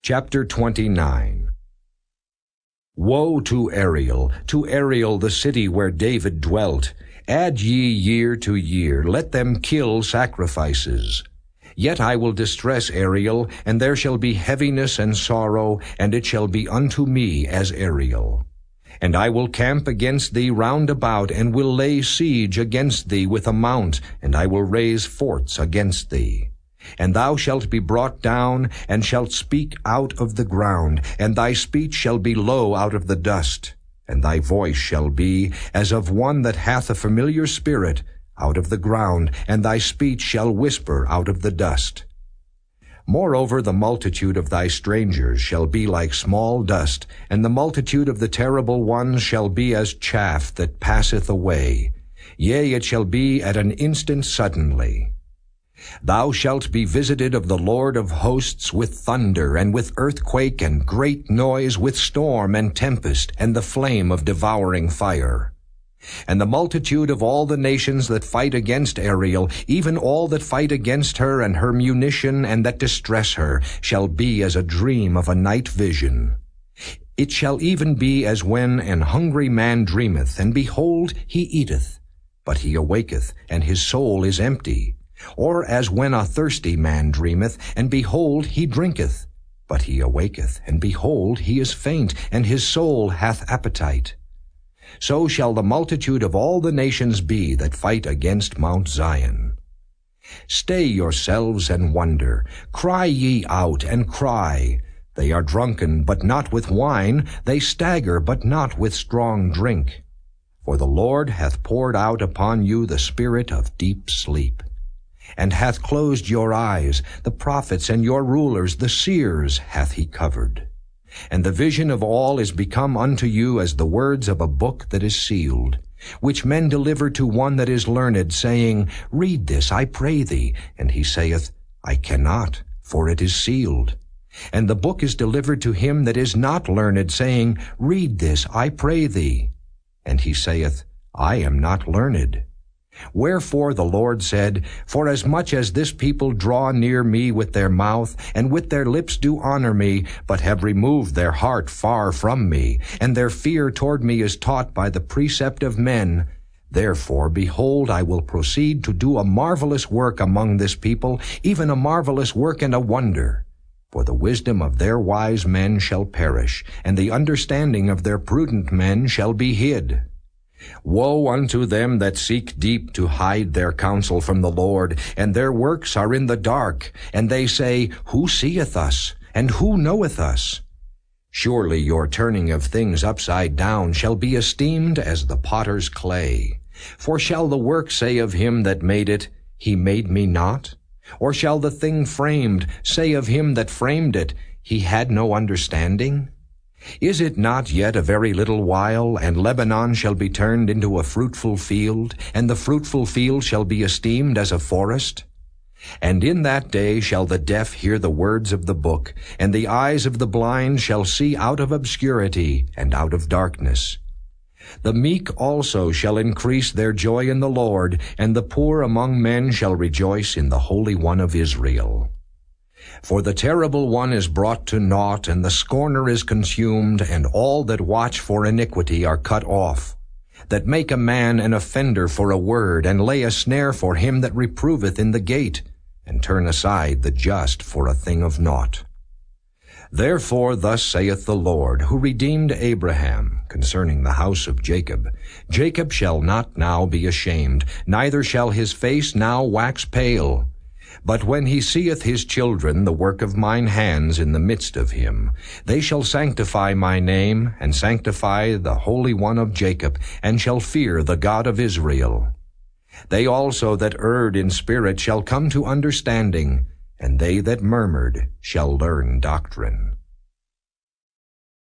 Chapter 29. Woe to Ariel, the city where David dwelt! Add ye year to year, let them kill sacrifices. Yet I will distress Ariel, and there shall be heaviness and sorrow, and it shall be unto me as Ariel. And I will camp against thee round about, and will lay siege against thee with a mount, and I will raise forts against thee. And thou shalt be brought down, and shalt speak out of the ground, and thy speech shall be low out of the dust, and thy voice shall be as of one that hath a familiar spirit out of the ground, and thy speech shall whisper out of the dust. Moreover, the multitude of thy strangers shall be like small dust, and the multitude of the terrible ones shall be as chaff that passeth away. Yea, it shall be at an instant suddenly. Thou shalt be visited of the Lord of hosts with thunder, and with earthquake, and great noise, with storm and tempest, and the flame of devouring fire. And the multitude of all the nations that fight against Ariel, even all that fight against her and her munition, and that distress her, shall be as a dream of a night vision. It shall even be as when an hungry man dreameth, and behold, he eateth, but he awaketh, and his soul is empty. Or as when a thirsty man dreameth, and behold, he drinketh, but he awaketh, and behold, he is faint, and his soul hath appetite. So shall the multitude of all the nations be that fight against Mount Zion. Stay yourselves and wonder, cry ye out and cry. They are drunken, but not with wine, they stagger, but not with strong drink. For the Lord hath poured out upon you the spirit of deep sleep, and hath closed your eyes. The prophets and your rulers, the seers, hath he covered. And the vision of all is become unto you as the words of a book that is sealed, which men deliver to one that is learned, saying, Read this, I pray thee. And he saith, I cannot, for it is sealed. And the book is delivered to him that is not learned, saying, Read this, I pray thee. And he saith, I am not learned. Wherefore the Lord said, Forasmuch as this people draw near me with their mouth, and with their lips do honor me, but have removed their heart far from me, and their fear toward me is taught by the precept of men, therefore, behold, I will proceed to do a marvelous work among this people, even a marvelous work and a wonder. For the wisdom of their wise men shall perish, and the understanding of their prudent men shall be hid. Woe unto them that seek deep to hide their counsel from the Lord, and their works are in the dark, and they say, Who seeth us, and who knoweth us? Surely your turning of things upside down shall be esteemed as the potter's clay. For shall the work say of him that made it, He made me not? Or shall the thing framed say of him that framed it, He had no understanding? Is it not yet a very little while, and Lebanon shall be turned into a fruitful field, and the fruitful field shall be esteemed as a forest? And in that day shall the deaf hear the words of the book, and the eyes of the blind shall see out of obscurity and out of darkness. The meek also shall increase their joy in the Lord, and the poor among men shall rejoice in the Holy One of Israel. For the terrible one is brought to naught, and the scorner is consumed, and all that watch for iniquity are cut off, that make a man an offender for a word, and lay a snare for him that reproveth in the gate, and turn aside the just for a thing of naught. Therefore thus saith the Lord, who redeemed Abraham, concerning the house of Jacob, Jacob shall not now be ashamed, neither shall his face now wax pale. But when he seeth his children, the work of mine hands in the midst of him, they shall sanctify my name, and sanctify the Holy One of Jacob, and shall fear the God of Israel. They also that erred in spirit shall come to understanding, and they that murmured shall learn doctrine.